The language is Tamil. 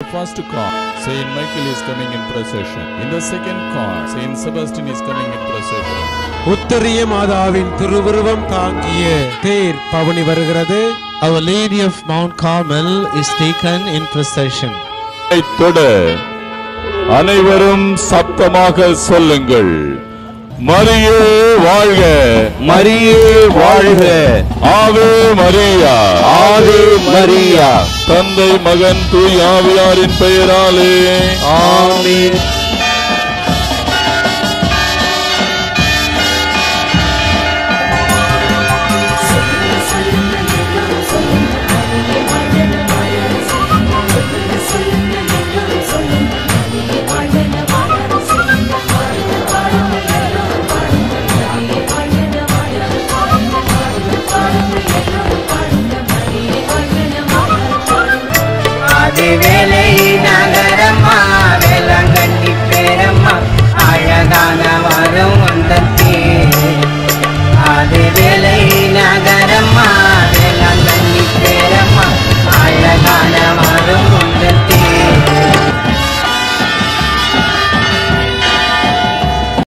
First car, Saint Michael is coming in procession. In the second car, Saint Sebastian is coming in procession. உத்தரிய மாதாவின் திருவுருவம் தாங்கிய தேர் பவனி வருகிறது. Our Lady of Mount Carmel is taken in procession. அனைவரும் சத்தமாக சொல்லுங்கள், மரியே வாழ்க, மரியே வாழ்க, ஆவே மரியா, ஆவே மரியா. தந்தை மகன் தூய் ஆவியாரின் பெயராலே ஆமென்.